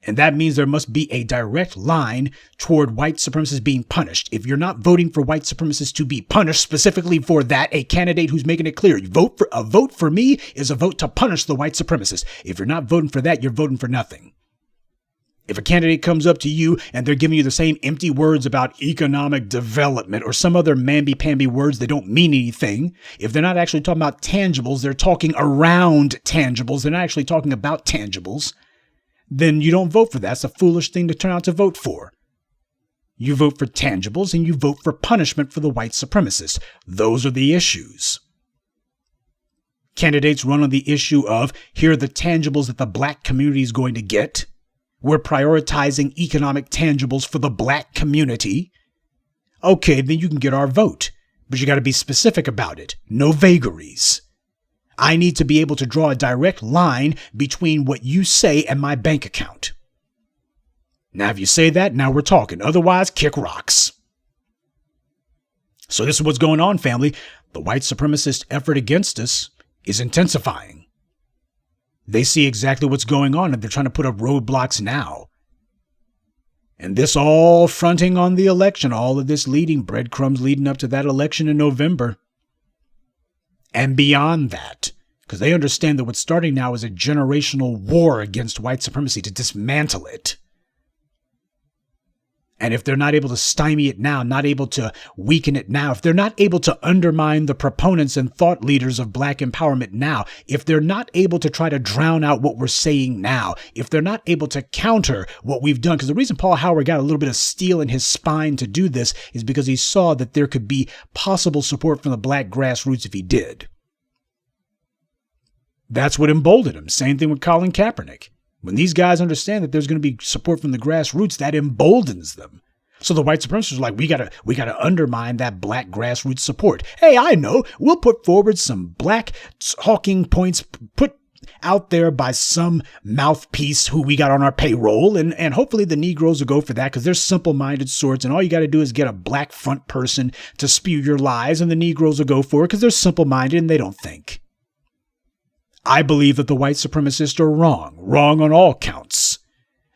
and that means there must be a direct line toward white supremacists being punished. If you're not voting for white supremacists to be punished specifically for that, a candidate who's making it clear, a vote for me is a vote to punish the white supremacists. If you're not voting for that, you're voting for nothing. If a candidate comes up to you and they're giving you the same empty words about economic development or some other mamby-pamby words that don't mean anything, if they're not actually talking about tangibles, they're talking around tangibles, they're not actually talking about tangibles, then you don't vote for that. That's a foolish thing to turn out to vote for. You vote for tangibles and you vote for punishment for the white supremacists. Those are the issues. Candidates run on the issue of, here are the tangibles that the black community is going to get. We're prioritizing economic tangibles for the black community. Okay, then you can get our vote. But you got to be specific about it. No vagaries. I need to be able to draw a direct line between what you say and my bank account. Now, if you say that, now we're talking. Otherwise, kick rocks. So this is what's going on, family. The white supremacist effort against us is intensifying. They see exactly what's going on, and they're trying to put up roadblocks now. And this all fronting on the election, all of this leading breadcrumbs leading up to that election in November. And beyond that, because they understand that what's starting now is a generational war against white supremacy to dismantle it. And if they're not able to stymie it now, not able to weaken it now, if they're not able to undermine the proponents and thought leaders of black empowerment now, if they're not able to try to drown out what we're saying now, if they're not able to counter what we've done, because the reason Paul Howard got a little bit of steel in his spine to do this is because he saw that there could be possible support from the black grassroots if he did. That's what emboldened him. Same thing with Colin Kaepernick. When these guys understand that there's going to be support from the grassroots, that emboldens them. So the white supremacists are like, we gotta undermine that black grassroots support. Hey, I know, we'll put forward some black talking points put out there by some mouthpiece who we got on our payroll, and hopefully the Negroes will go for that because they're simple-minded sorts, and all you got to do is get a black front person to spew your lies, and the Negroes will go for it because they're simple-minded and they don't think. I believe that the white supremacists are wrong on all counts.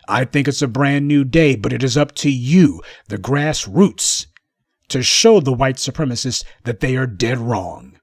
I think it's a brand new day, but it is up to you, the grassroots, to show the white supremacists that they are dead wrong.